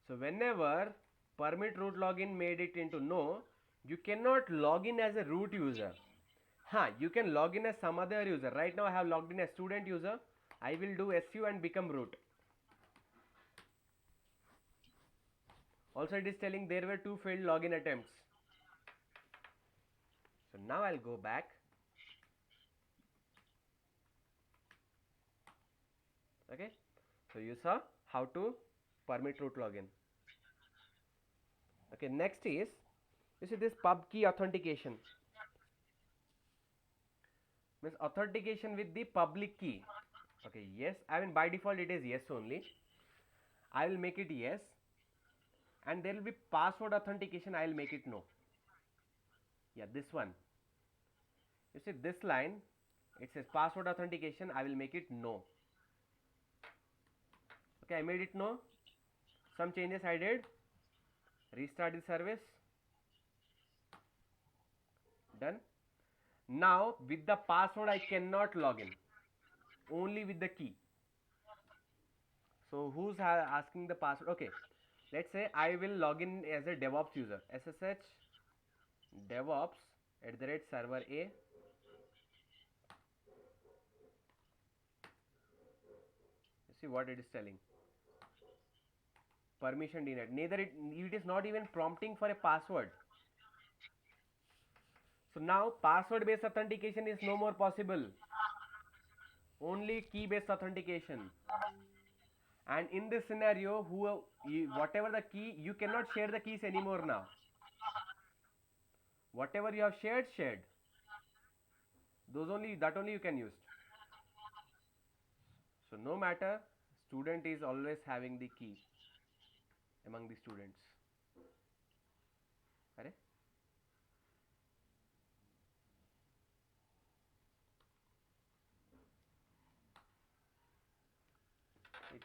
So whenever permit root login made it into no, you cannot log in as a root user. You can log in as some other user. Right now I have logged in as student user. I will do SU and become root. Also it is telling there were 2 failed login attempts. So now I'll go back. Okay, so you saw how to permit root login. Okay, next is, you see this pub key authentication. means authentication with the public key. Okay, yes, I mean by default it is yes only. I will make it yes, and there will be password authentication. I will make it no. Yeah, this one. You see this line, it says password authentication. I will make it no. Okay, I made it no. Some changes I did. Restart the service. Done. Now with the password I cannot log in. Only with the key. So who's asking the password? Okay, let's say I will log in as a DevOps user. SSH DevOps @server A. You see what it is telling. Permission denied. Neither it is not even prompting for a password. So now password based authentication is no more possible. Only key based authentication. And in this scenario, whatever the key, you cannot share the keys anymore now. Whatever you have shared. That only you can use. So no matter, student is always having the key among the students. Correct?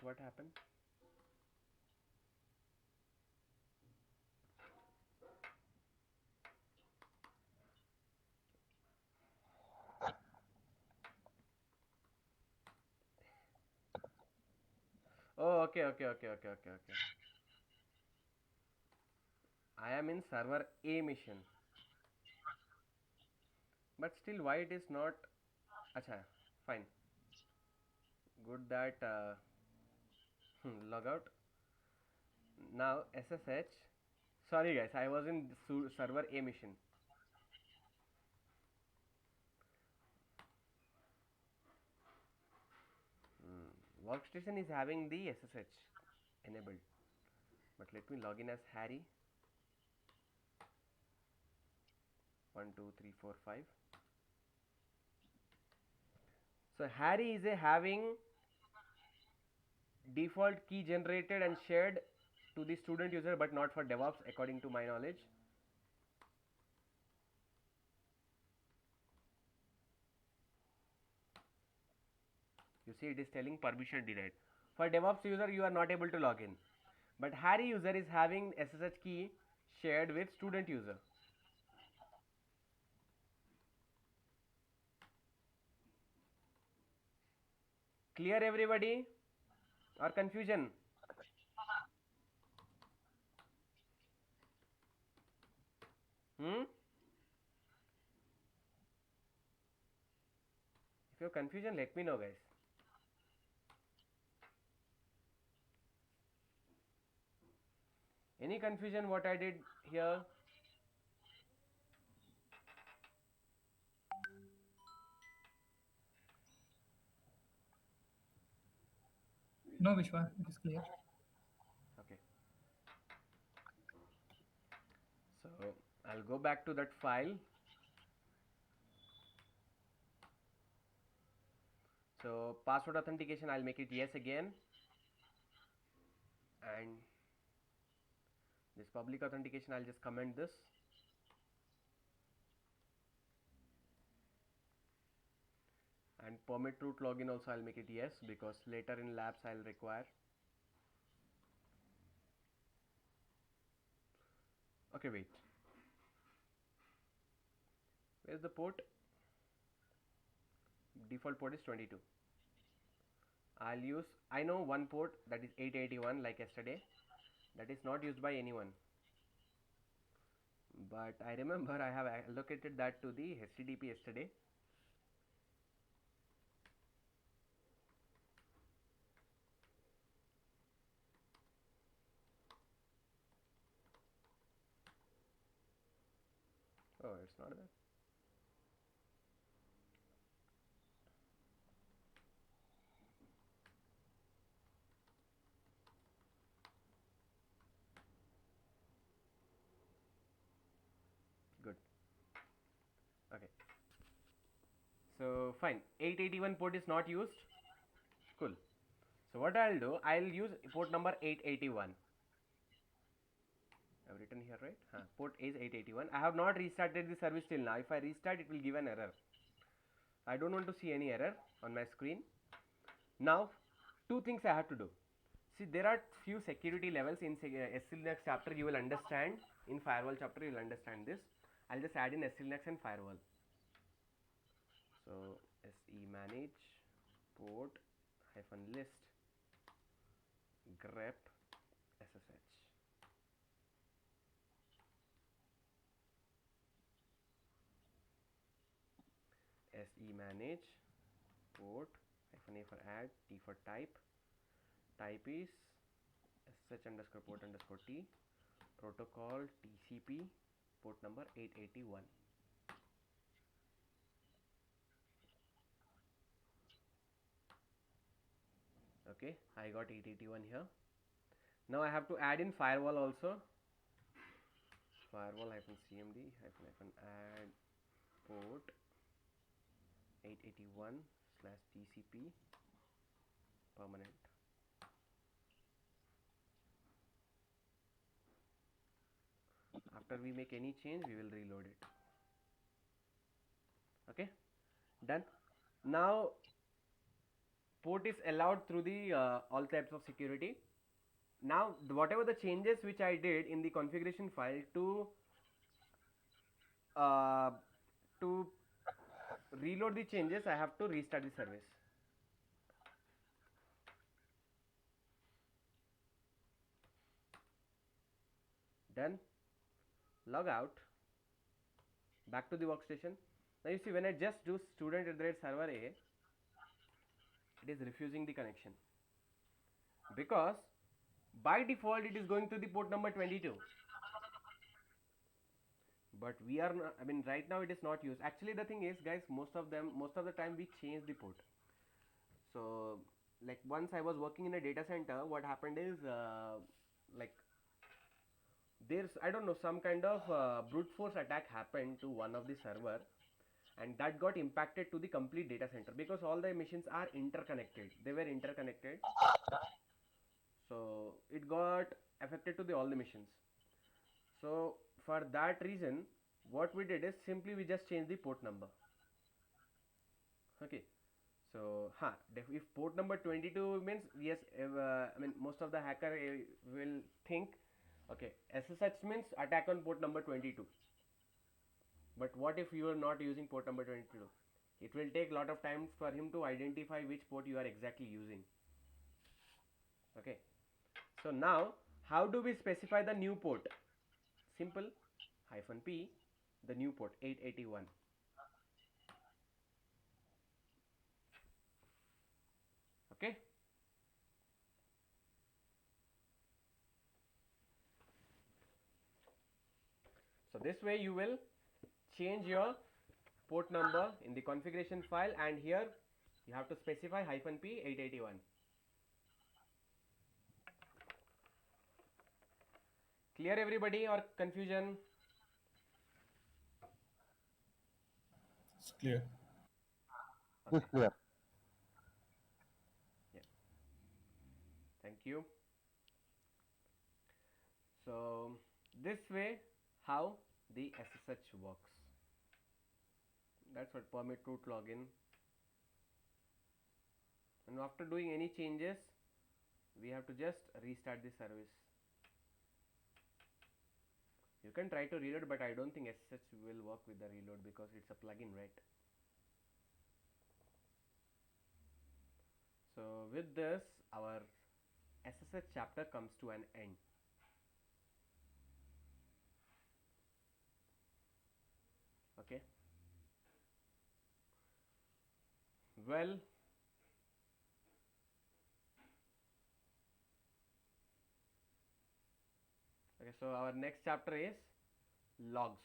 What happened? Oh, okay. I am in server A mission. But still, why it is not? Acha, fine. Good that log out. Now SSH. Sorry guys, I was in server A mission. Workstation is having the SSH enabled. But let me log in as Harry. 1 2 3 4 5. So Harry is having default key generated and shared to the student user, but not for DevOps according to my knowledge. You see it is telling permission denied. For DevOps user you are not able to log in, but Harry user is having SSH key shared with student user. Clear everybody or confusion? If you have confusion, let me know guys. Any confusion what I did here? No, Vishwa, it is clear. Okay. So I'll go back to that file. So password authentication, I'll make it yes again. And this public authentication, I'll just comment this. And permit root login also I'll make it yes, because later in labs I'll require. Okay, wait. Where's the port? Default port is 22. I know one port, that is 881 like yesterday. That is not used by anyone. But I remember I have allocated that to the HTTP yesterday. Oh, it's not there. Good. Okay. So fine, 881 port is not used. Cool. So what I'll do, I'll use port number 881. I've written here, right? Port is 881. I have not restarted the service till now. If I restart, it will give an error. I don't want to see any error on my screen. Now, two things I have to do. See, there are few security levels in SLNX chapter. You will understand. In firewall chapter, you will understand this. I'll just add in SLNX and firewall. So SE manage port -list grep SSH. SE manage port -a for add, T for type. Type is SSH_port_T, protocol TCP, port number 881. Okay, I got 881 here. Now I have to add in firewall also. Firewall -cmd -add port 881/TCP permanent. After we make any change, we will reload it. Okay, done. Now port is allowed through the all types of security. Now whatever the changes which I did in the configuration file to reload the changes, I have to restart the service. Done. Log out. Back to the workstation. Now you see, when I just do student@server A, it is refusing the connection because by default it is going to the port number 22. But we are not, I mean, right now it is not used. Actually, the thing is, guys, most of the time we change the port. So like once I was working in a data center, what happened is like there's, I don't know, some kind of brute force attack happened to one of the server, and that got impacted to the complete data center because all the machines are interconnected. They were interconnected, so it got affected to all the machines. So for that reason, what we did is simply we just changed the port number. Okay, so if port number 22 means, yes, I mean, most of the hacker will think, okay, SSH means attack on port number 22. But what if you are not using port number 22? It will take a lot of time for him to identify which port you are exactly using. Okay, so now how do we specify the new port? Simple, -p, the new port 881. Okay, so this way you will change your port number in the configuration file, and here you have to specify -p 881. Clear everybody, or confusion? It's clear. It's clear. Yeah. Thank you. So this way how the SSH works. That's what permit root login. And after doing any changes, we have to just restart the service. You can try to reload, but I don't think SSH will work with the reload because it's a plugin, right? So with this, our SSH chapter comes to an end. Okay. Well, okay, so our next chapter is logs.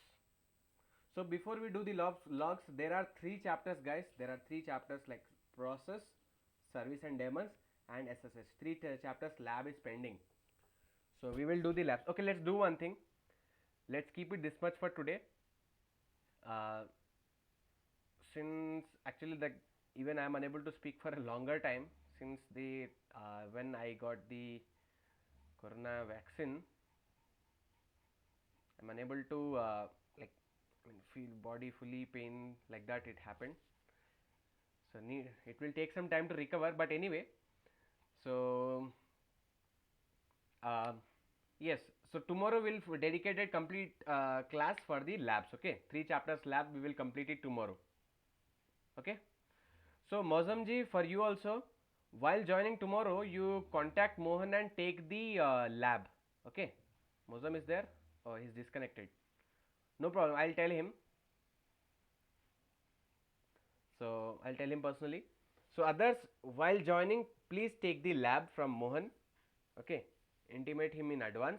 So before we do the logs, there are 3 chapters, guys. There are 3 chapters like process, service and daemons, and SSH. 3 chapters. Lab is pending. So we will do the labs. Okay, let's do one thing. Let's keep it this much for today. since actually the even I'm unable to speak for a longer time since the when I got the corona vaccine, I'm unable to like I mean feel body fully pain like that it happened. So it will take some time to recover, but anyway, so yes, so tomorrow we'll dedicate a complete class for the labs. Okay, 3 chapters lab we will complete it tomorrow. Okay, so Mozamji, for you also, while joining tomorrow you contact Mohan and take the lab. Okay, Mozam is there? Oh, he's disconnected. No problem, I'll tell him. So I'll tell him personally. So others, while joining, please take the lab from Mohan. Okay, intimate him in advance.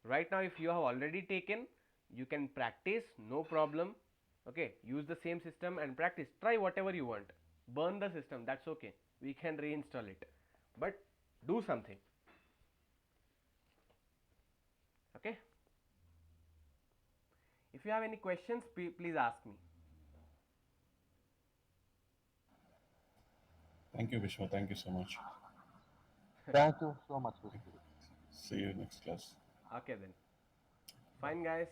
Right now, if you have already taken, you can practice, no problem. Okay, use the same system and practice. Try whatever you want. Burn the system, that's okay. We can reinstall it. But do something. Okay. If you have any questions, please ask me. Thank you, Vishwa. Thank you so much. Thank you so much, Vishnu. See you next class. Okay then. Fine, guys.